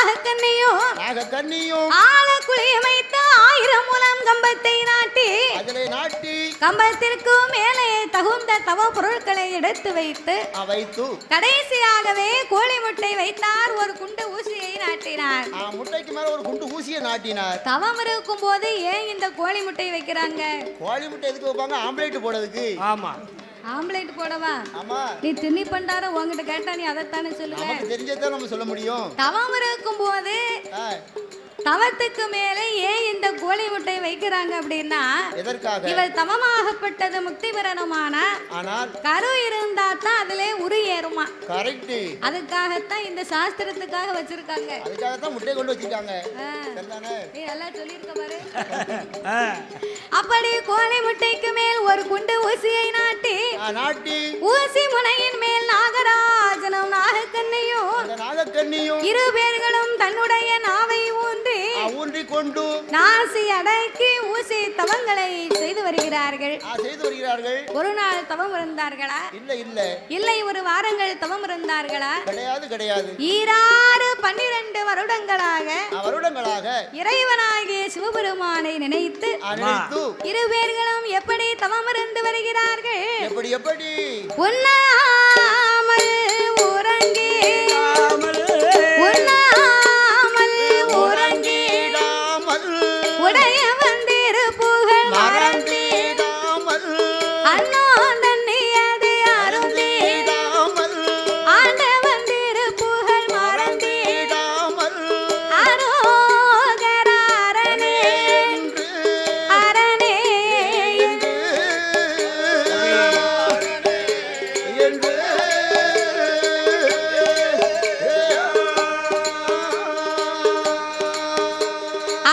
நாகக்கன்னியும் ஆழக்குழிய வைத்து 1000 முழம் கம்பத்தை நாட்டி கம்பத்திற்கு மேலே தகுந்த தவ பொருட்களை எடுத்து வைத்து கடைசியாகவே கோழி முட்டை வைத்தார். ஒரு குண்டு ஊசியை நாட்டினார். முட்டைக்கு மேல ஒரு குண்டு ஊசியை நாட்டினார். தவம் இருக்கும் போது ஏன் இந்த கோழி முட்டை வைக்கிறாங்க? கோழி முட்டை எதுக்கு வைப்பாங்க? ஆம்லேட் போடுறதுக்கு. ஆமா, ஆம்லேட் போடவா? ஆமா. நீ திண்ணி பண்டார உன்கிட்ட கேட்டா நீ அதைத்தானே சொல்லுவ. நமக்கு தெரிஞ்சதை நம்ம சொல்ல முடியும். தவம் இருக்கும் போது தவத்துக்கு மேலே ஏன் இந்த கோழி முட்டை வைக்கிறாங்க அப்படின்னா, எதற்காக? இவர் தவமாகப்பட்டது முக்தி பெறணுமான ஆனால் கரு இருந்தா தான் அதுல உரு ஏறுமா. கரெக்ட். அதுக்காகத்தான் இந்த சாஸ்திரத்துக்காக வச்சிருக்காங்க. அதுக்காக தான் முட்டை கொண்டு வச்சிருக்காங்க. நீ எல்லாம் சொல்லிருக்க பாரு. அப்படி கோழி முட்டைக்கு மேல் ஒரு குண்டு ஊசியை நாட்டி ஊசி முனையின் மேல் நாகராஜனும் நாகக்கன்னியும் இரு பேர்களும் தன்னுடைய நாவை ஊன்றி கொண்டு நாசி அடக்கி ஊசி தவங்களை செய்து வருகிறார்கள். ஒரு நாள் தவம் இருந்தார்களா? இல்லை ஒரு வாரங்கள் தவம் இருந்தார்களா? கிடையாது. 12 வருடங்களாக இறைவனாகிய சிவபெருமானை நினைத்து இரு பேர்களும் எப்படி தவம் இருந்து வருகிறார்கள்? எப்படி உண்ணாமல் உறங்கி உடைய வந்திரு புகழ் மறந்திடாமல் அண்ணா தண்ணியது அருந்திடாமல் ஆண்ட வந்திரு புகழ் மறந்திடாமல் அரோகர அரணே அரணே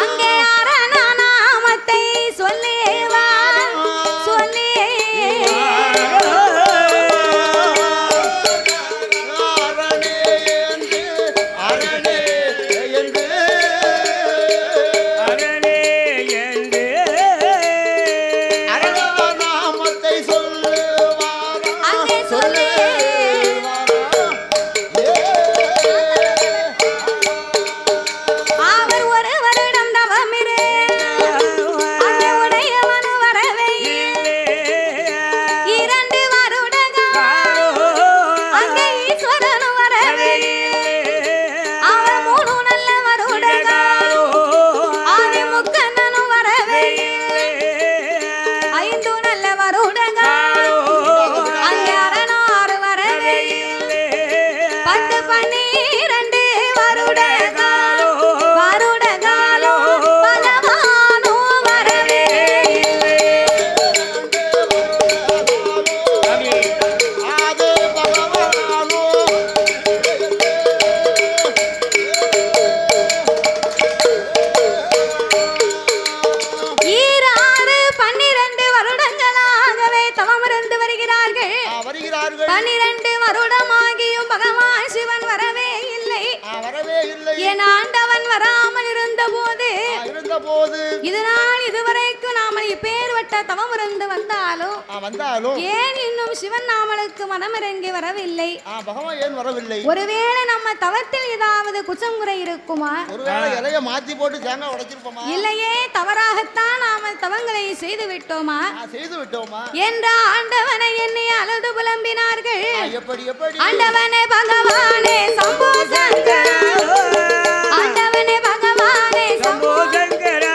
அங்கே வருகிறார்கள். 12 வருடமாகியும் பகவான் சிவன் வரவே இல்லை. என் ஆண்டவன் வராமல் இருந்தபோது இதனால் இதுவரைக்கும் நாம இப்பேர்வட்ட தவம் இருந்து வந்தாலும் ஏன் இன்னும் சிவன் நாமளுக்கு மனமிறங்கி வரவில்லை? பகவான் ஏன் வரவில்லை? ஒருவேளை நம்ம தவத்தில் ஏதாவது குற்றம் குறை இருக்குமா? ஒருவேளை இலைய மாத்தி போட்டு தேங்காய் உடைச்சிருப்போமா? இல்லையே, தவறாகத்தான் நாம தவங்களை செய்து விட்டோமா என்ற ஆண்டவனை எண்ணி அழுது புலம்பினார்கள். ஆண்டவனே பகவானே சம்போ சங்கரா, ஆண்டவனே பகவானே சம்போ சங்கரா,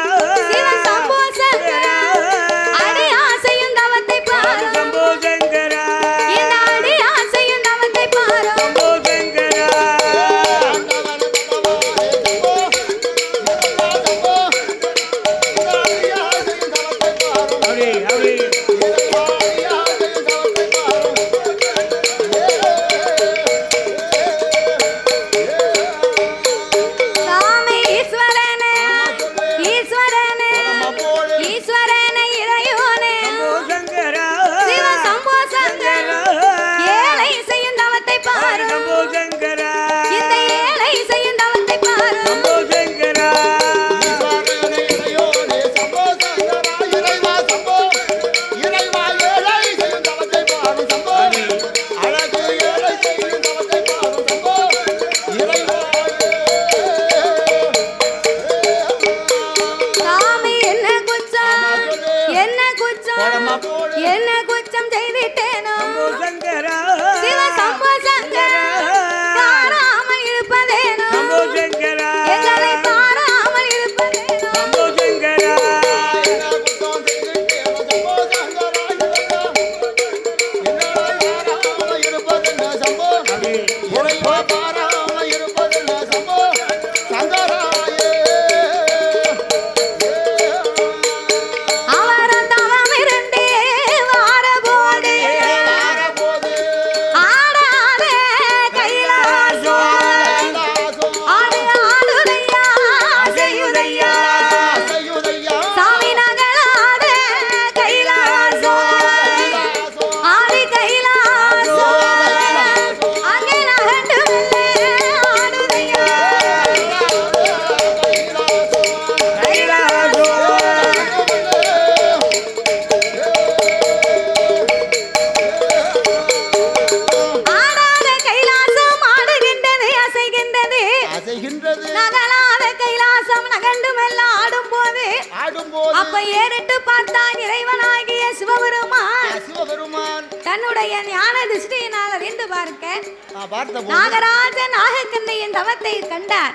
சிவ சம்போ சங்கரா, அடி ஆசையும் தவத்தை பாரு சம்போ சங்கரா, இந்த அடி ஆசையும் தவத்தை பாரு சம்போ சங்கரா. அகலாத கைலாசம் நகண்டுமெல்லாம் ஆடும்போது அப்ப ஏறிட்டு பார்த்தான் இறைவனாகிய சிவபெருமான் தன்னுடைய ஞான திருஷ்டியினால் அறிந்து பார்க்க நாகராஜன் நாகக்கண்ணையின் தவத்தை கண்டார்.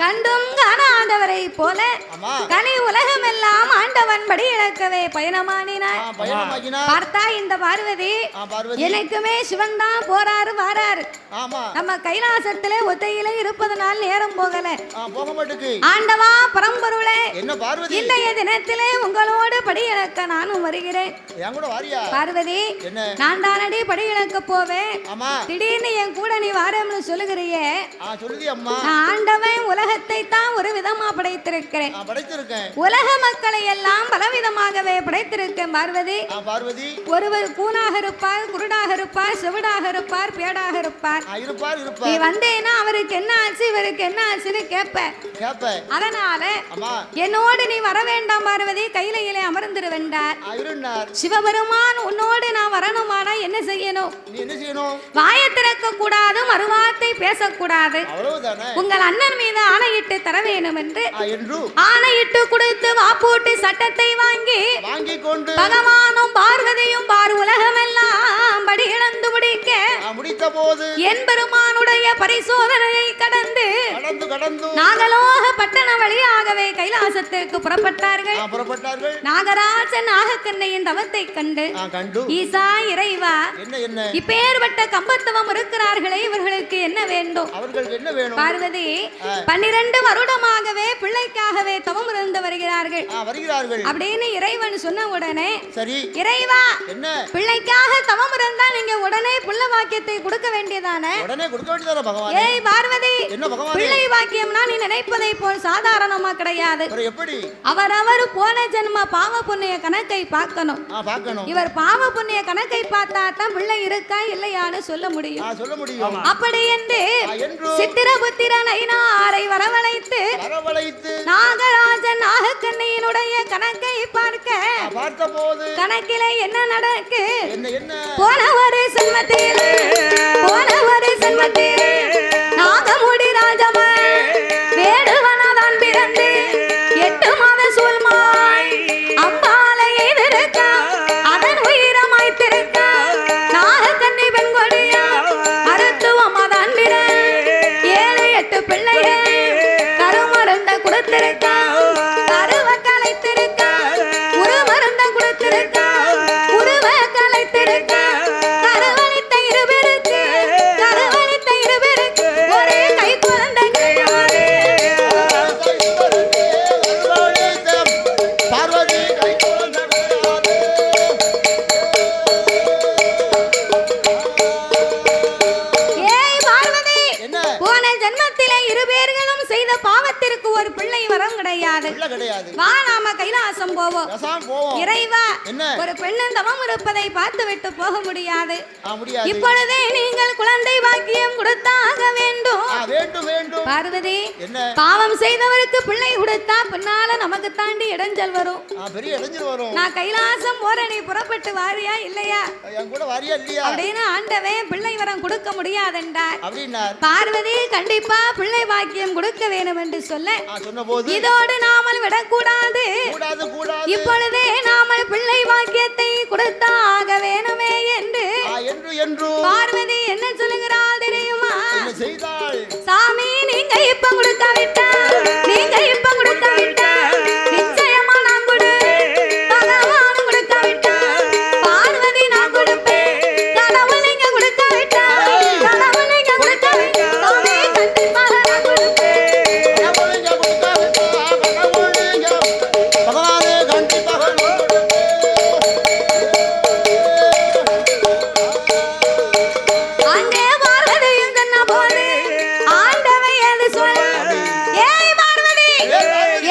கண்டும் காணாதவரை போல கனி உலகம் எல்லாம் ஆண்டவன் படி இழக்கவே பயணமானினார். பார்த்தா இந்த பார்வதி எனக்குமே சிவன் தான் போறாரு வாராரு. நம்ம கைலாசத்துல ஒத்தையில இருப்பதனால் நேரம் போகல. ஆண்டவா பரம்பொருளே இன்றைய தினத்திலே உங்களோடு படி இழக்க நானும் வருகிறேன். பார்வதி நான் தானடி படி இழக்க போவேன். திடீர்னு என் கூட நீ வாரம்னு சொல்லுகிறியே. ஆண்டவன் உலகத்தை தான் ஒரு விதமா படைத்திருக்கிறேன். உலக மக்களை எல்லாம் பலவிதமாகவே படைத்திருக்கேன். பார்வதி ஒருவர் கூனாக இருப்பார், குருடாக இருப்பார், செவிடாக இருப்பார், பேடாக இருப்பார். நீ வந்தேன்னா அவருக்கு என்ன ஆச்சு இவருக்கு என்ன ஆச்சுன்னு கேப்ப. அதனால என்னோடு நீ வர வேண்டாம் பார்வதி, கையிலே அமர்ந்திருவென்றார். சிவபெருமான் உன்னோடு நான் வரணுமானா என்ன செய்யணும்? வாயை திறக்க கூடாது, மறுவார்த்தை பேசக்கூடாது. உங்கள் அண்ணன் மீது ஆணையிட்டு தர வேண்டும் என்று ஆணையிட்டு கொடுத்து வாப்பூட்டி சட்டத்தை வாங்கி பகவானும் பார்வதியும் பார் உலகமெல்லாம் படி இழந்து முடித்த போது என் பெருமானுடைய பரிசோதனையை கடந்து நாகலோக பட்டண வழியாகவே கைலாசத்திற்கு புறப்பட்டார்கள். நாகராஜன் நாகக்கண்ணையின் தவத்தை கண்டு ஈசா இறைவா இப்பேற்பட்ட கம்பத்தவம் இருக்கிறார்களே இவர்களுக்கு என்ன வேண்டும்? பார்வதி 12 வருடமாகவே பிள்ளைக்காகவே தவம் இருந்து வருகிறார்கள் அப்படின்னு இறைவன் சொன்ன உடனே இறைவா பிள்ளைக்காக தவம் இருந்தா நீங்க உடனே பிள்ளை வாக்கியத்தை கொடுக்க வேண்டியதானே? ஏய் பார்வதி பிள்ளை வாக்கியம்னா நீ நினைப்பதை போல் சாதாரணமா கிடையாது. அவர் போன ஜென்ம பாவ புண்ணிய கணக்கை பார்க்கணும். இவர் பாவ புண்ணிய கணக்கை பார்த்தா தான் பிள்ளை இருக்கா இல்லையான்னு சொல்ல முடியும். அப்படி என்று சித்திரபுத்திரன் ஐனாரை வரவழைத்து நாகராஜன் நாகக்கண்ணியினுடைய கணக்கை பார்க்க கணக்கிலே என்ன நடக்கு? போன ஒரு செல்வத்தில் நாகமுடி ராஜமன் வேடுவனதான் பிறந்து 8 மாத சூழ்மாய் அம்பாலை எதிர்க்க அதன் உயிரமாய் திருக்க நாகக்கண்ணி பெண் கொடியா மருத்துவமாதான் பிறன் 7-8 பிள்ளைகள் கருமருந்த கொடுத்திருக்க கருவ கலைத்திருக்க உருமருந்த கொடுத்திருக்க உருவ கலைத்திருக்க கருவளித்த இருவருக்கு ஒரே கை குழந்தை கிடையாது. போன ஜென்மத்திலே 2 பேர்களும் செய்த பாவத்திற்கு ஒரு பிள்ளை வரம் கிடையாது. வா நாம கைலாசம் போவோம். இறைவா ஒரு பெண்ணின் தவம் இருப்பதை பார்த்து விட்டு போக முடியாது. இப்பொழுதே நீங்கள் குழந்தை பாக்கியம் கொடுத்தாக வேண்டும். பார்வதி பாவம் செய்தவருக்கு பிள்ளை கொடுத்தா பின்னால நமக்கு தாண்டி இடைஞ்சல் வரும். நான் கைலாசம் போற நீ புறப்பட்டு வாரியா இல்லையா அப்படின்னு ஆண்டவன் பிள்ளை வரம் கொடுக்க முடியாதென்றார். பார்வதி கண்டிப்பா பிள்ளை பாக்கியம் கொடுக்க வேண்டும் என்று சொல்ல இதோடு நாமல் விடக்கூடாது. இப்பொழுதே நாமல் பிள்ளை பாக்கியத்தை கொடுத்தாக வேணுமே என்று பார்வதி என்ன சொல்லுகிறாள் தெரியுமா? சாமி நீங்க இப்ப கொடுக்காவிட்டா நிச்சயமா நான் கொடு பகவானும் கொடுக்காவிட்டா பார்வதி நான் கொடுப்பேன். கடவுள் நீங்க கொடுக்காவிட்டா சாமி கண்டிப்பாக நான் கொடுப்பேன். அங்கே பார்வதியும் சொன்ன போது ஆண்டவை எது சொல்ல? ஏய் பார்வதி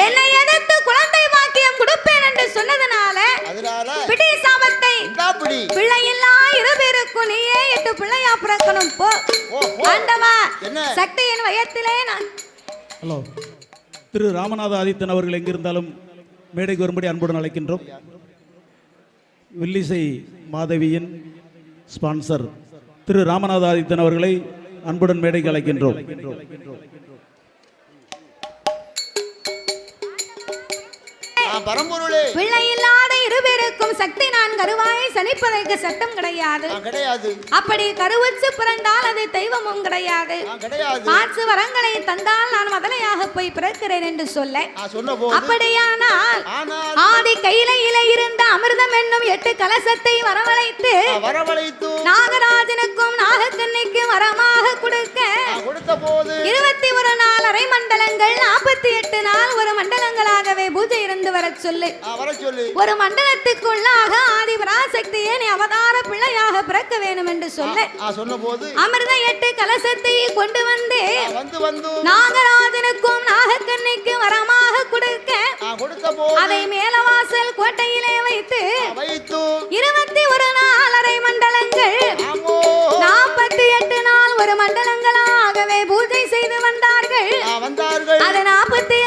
என்னை எதிர்த்து குழந்தை பாக்கியம் கொடுப்பேன் என்று சொன்னதனால பிடி சாபத்தை பிள்ளையில்லா 2 பேருக்கும் நீயே 8 பிள்ளையா பிறக்கணும் போ. ஆண்டவா சக்தியின் வயத்திலே நான் ஹலோ திரு ராமநாத ஆதித்தன் அவர்கள் எங்கிருந்தாலும் மேடைக்கு வரும்படி அன்புடன் அழைக்கின்றோம். வில்லிசை மாதவியின் ஸ்பான்சர் திரு ராமநாத ஆதித்தன் அவர்களை அன்புடன் மேடைக்கு அழைக்கின்றோம். பரம்பொருளே பிள்ளை இல்லாத இருவருக்கும் சக்தி நான் கருவாயை சனிப்பதற்கு சட்டம் கிடையாது. கிடையாது. அப்படி கருவுச்சு பிறந்தால் அது தெய்வமும் கிடையாது. கிடையாது. மாற்று வரங்களை தந்தால் நான் முதலையாக போய் பிறக்கிறேன் என்று சொல்ல அப்படியானால் ஆதி கையில இருந்த அமிர்தம் என்னும் 8 கலசத்தை வரவழைத்து நாகராஜனுக்கும் நாகக்கண்ணிக்கும் வரமாக கொடுத்த போது 21 நாள் அரை மண்டலங்கள் 48 நாள் ஒரு மண்டலங்களாகவே பூஜை இருந்து வர சொல்லு. ஒரு மண்டலத்துக்குள்ளாக ஆதி பராசக்தியே நீ அவதார பிள்ளையாக பிறக்க வேண்டும் என்று சொல்ல அமிர்த 8 கலசத்தை கொண்டு வந்து நாகராஜனுக்கும் நாகக்கண்ணிக்கும் வரமாக கொடுக்க அதை மேலவாசல் கோட்டையிலே வைத்து 21 நாள் அரை மண்டலங்கள் 48 நாள் ஒரு மண்டலங்களாகவே பூஜை செய்து வந்தார்கள். அது 48